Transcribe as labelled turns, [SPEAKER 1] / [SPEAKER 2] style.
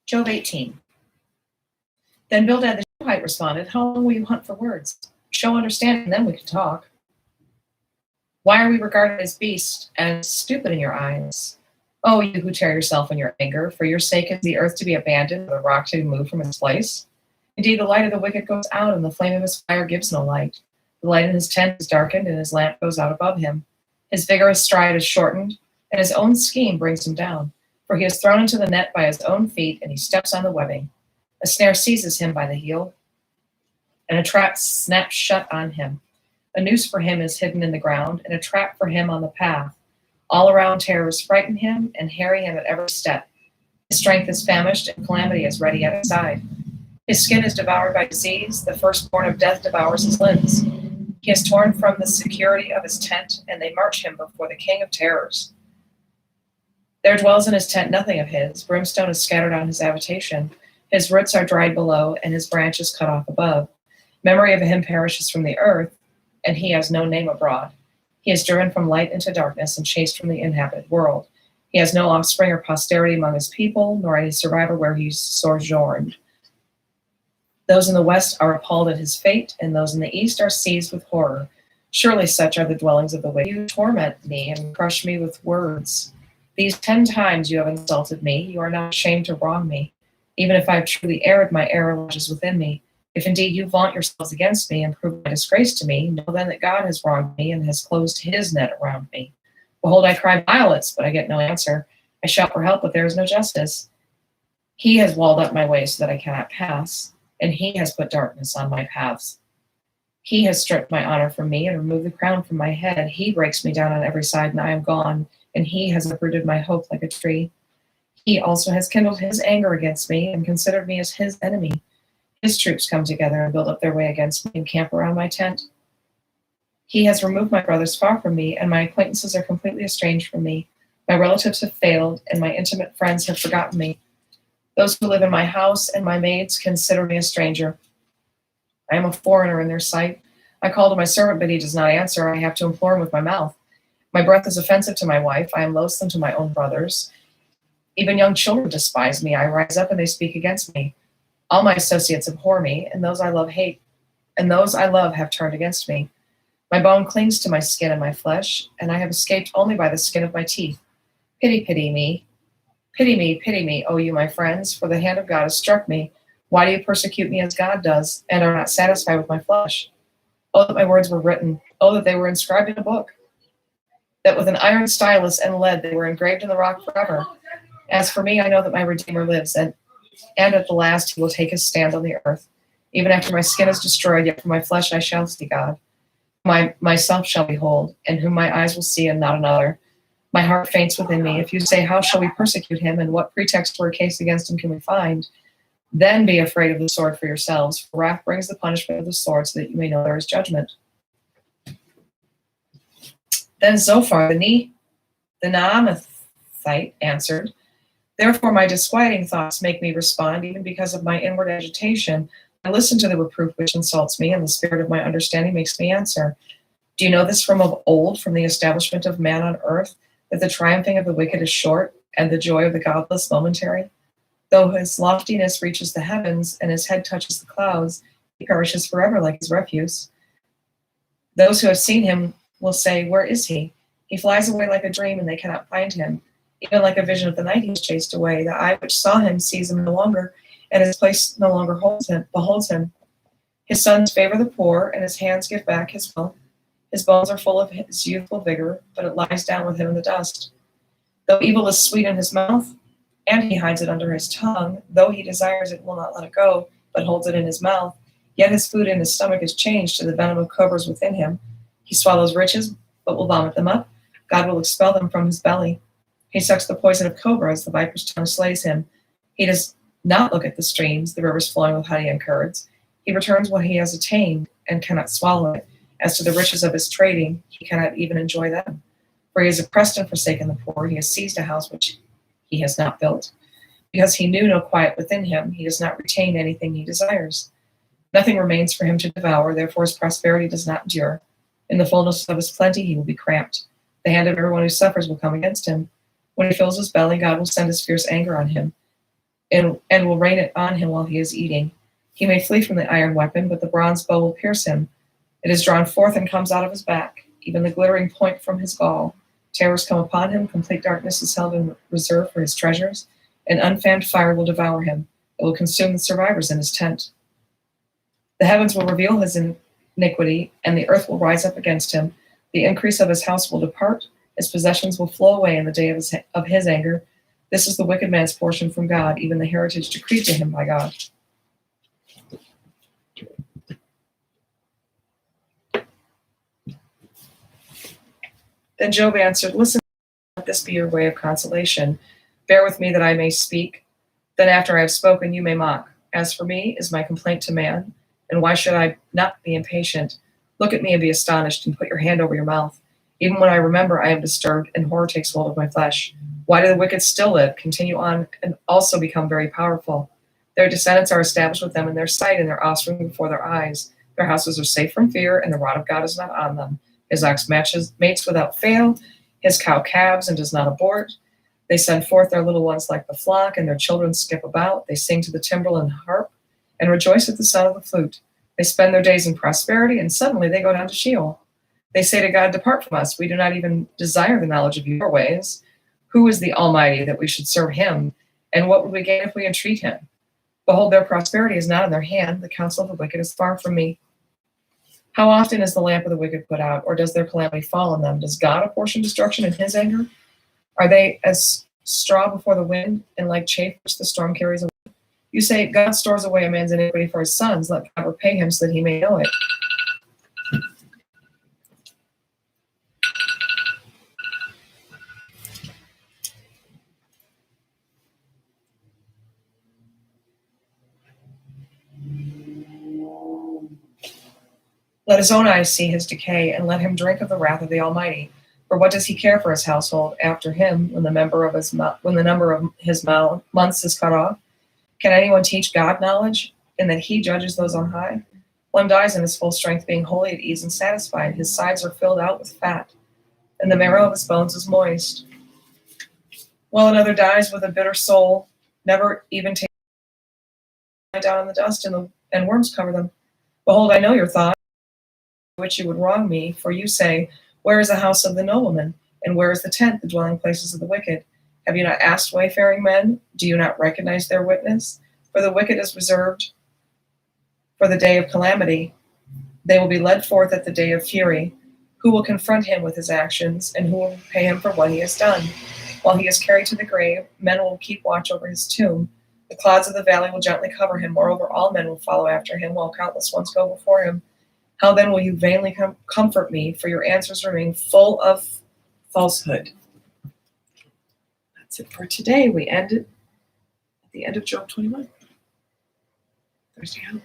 [SPEAKER 1] Job 18. Then Bildad the Shuhite responded, "How long will you hunt for words? Show understanding, then we can talk. Why are we regarded as beasts and stupid in your eyes? Oh, you who tear yourself in your anger, for your sake is the earth to be abandoned, and the rock to be moved from its place? Indeed, the light of the wicked goes out, and the flame of his fire gives no light. The light in his tent is darkened, and his lamp goes out above him. His vigorous stride is shortened, and his own scheme brings him down. For he is thrown into the net by his own feet, and he steps on the webbing. A snare seizes him by the heel, and a trap snaps shut on him. A noose for him is hidden in the ground, and a trap for him on the path. All around terrors frighten him and harry him at every step. His strength is famished, and calamity is ready at his side. His skin is devoured by disease, the firstborn of death devours his limbs. He is torn from the security of his tent, and they march him before the king of terrors. There dwells in his tent nothing of his, brimstone is scattered on his habitation. His roots are dried below, and his branches cut off above. Memory of him perishes from the earth, and he has no name abroad. He is driven from light into darkness and chased from the inhabited world. He has no offspring or posterity among his people, nor any survivor where he sojourned. Those in the west are appalled at his fate, and those in the east are seized with horror. Surely such are the dwellings of the wicked. You torment me and crush me with words. These 10 times you have insulted me. You are not ashamed to wrong me. Even if I have truly erred, my error lodges within me. If indeed you vaunt yourselves against me and prove my disgrace to me, know then that God has wronged me and has closed his net around me. Behold, I cry violence, but I get no answer. I shout for help, but there is no justice. He has walled up my way so that I cannot pass, and he has put darkness on my paths. He has stripped my honor from me and removed the crown from my head. He breaks me down on every side, and I am gone, and he has uprooted my hope like a tree. He also has kindled his anger against me and considered me as his enemy. His troops come together and build up their way against me and camp around my tent. He has removed my brothers far from me, and my acquaintances are completely estranged from me. My relatives have failed, and my intimate friends have forgotten me. Those who live in my house and my maids consider me a stranger. I am a foreigner in their sight. I call to my servant, but he does not answer. I have to implore him with my mouth. My breath is offensive to my wife. I am loathsome to my own brothers. Even young children despise me. I rise up and they speak against me. All my associates abhor me, and those I love hate, and those I love have turned against me. My bone clings to my skin and my flesh, and I have escaped only by the skin of my teeth. Pity me. Pity me, O you, my friends, for the hand of God has struck me. Why do you persecute me as God does, and are not satisfied with my flesh? Oh, that my words were written. Oh, that they were inscribed in a book. That with an iron stylus and lead they were engraved in the rock forever. As for me, I know that my Redeemer lives, and at the last he will take his stand on the earth. Even after my skin is destroyed, yet for my flesh I shall see God. Myself shall behold, and whom my eyes will see, and not another. My heart faints within me. If you say, how shall we persecute him, and what pretext for a case against him can we find? Then be afraid of the sword for yourselves, for wrath brings the punishment of the sword, so that you may know there is judgment. Then Zophar the Naamathite answered, therefore my disquieting thoughts make me respond, even because of my inward agitation. I listen to the reproof which insults me, and the spirit of my understanding makes me answer. Do you know this from of old, from the establishment of man on earth, that the triumphing of the wicked is short, and the joy of the godless momentary? Though his loftiness reaches the heavens, and his head touches the clouds, he perishes forever like his refuse. Those who have seen him will say, where is he? He flies away like a dream, and they cannot find him. Even like a vision of the night he is chased away. The eye which saw him sees him no longer, and his place no longer beholds him. His sons favor the poor, and his hands give back his wealth. His bones are full of his youthful vigor, but it lies down with him in the dust. Though evil is sweet in his mouth, and he hides it under his tongue, though he desires it, will not let it go, but holds it in his mouth, yet his food in his stomach is changed to the venom of cobras within him. He swallows riches, but will vomit them up. God will expel them from his belly. He sucks the poison of cobras, the viper's tongue slays him. He does not look at the streams, the rivers flowing with honey and curds. He returns what he has attained and cannot swallow it. As to the riches of his trading, he cannot even enjoy them. For he has oppressed and forsaken the poor. He has seized a house which he has not built. Because he knew no quiet within him, he does not retain anything he desires. Nothing remains for him to devour, therefore his prosperity does not endure. In the fullness of his plenty, he will be cramped. The hand of everyone who suffers will come against him. When he fills his belly, God will send his fierce anger on him. and will rain it on him while he is eating. He may flee from the iron weapon, but the bronze bow will pierce him. It is drawn forth and comes out of his back, even the glittering point from his gall. Terrors come upon him, complete darkness is held in reserve for his treasures, and unfanned fire will devour him. It will consume the survivors in his tent. The heavens will reveal his iniquity, and the earth will rise up against him. The increase of his house will depart, his possessions will flow away in the day of his anger. This is the wicked man's portion from God, even the heritage decreed to him by God. Then Job answered, listen, let this be your way of consolation. Bear with me that I may speak. Then after I have spoken, you may mock. As for me, is my complaint to man? And why should I not be impatient? Look at me and be astonished, and put your hand over your mouth. Even when I remember, I am disturbed, and horror takes hold of my flesh. Why do the wicked still live, continue on, and also become very powerful? Their descendants are established with them in their sight, and their offspring before their eyes. Their houses are safe from fear, and the rod of God is not on them. His ox mates without fail, his cow calves and does not abort. They send forth their little ones like the flock, and their children skip about. They sing to the timbrel and harp, and rejoice at the sound of the flute. They spend their days in prosperity, and suddenly they go down to Sheol. They say to God, depart from us. We do not even desire the knowledge of your ways. Who is the Almighty that we should serve him? And what would we gain if we entreat him? Behold, their prosperity is not in their hand. The counsel of the wicked is far from me. How often is the lamp of the wicked put out, or does their calamity fall on them? Does God apportion destruction in his anger? Are they as straw before the wind, and like chaff which the storm carries away? You say, God stores away a man's iniquity for his sons. Let God repay him so that he may know it. Let his own eyes see his decay, and let him drink of the wrath of the Almighty. For what does he care for his household after him when the number of his months is cut off? Can anyone teach God knowledge, in that he judges those on high? One dies in his full strength, being wholly at ease and satisfied. His sides are filled out with fat, and the marrow of his bones is moist. While another dies with a bitter soul, never even taking down in the dust, and worms cover them. Behold, I know your thoughts, which you would wrong me, for you say, where is the house of the nobleman, and where is the tent, the dwelling places of the wicked? Have you not asked wayfaring men? Do you not recognize their witness? For the wicked is reserved for the day of calamity. They will be led forth at the day of fury. Who will confront him with his actions, and who will pay him for what he has done? While he is carried to the grave, men will keep watch over his tomb. The clouds of the valley will gently cover him. Moreover, all men will follow after him, while countless ones go before him. How then will you vainly comfort me, for your answers remain full of falsehood? That's it for today. We ended at the end of Job 21. Thursday out.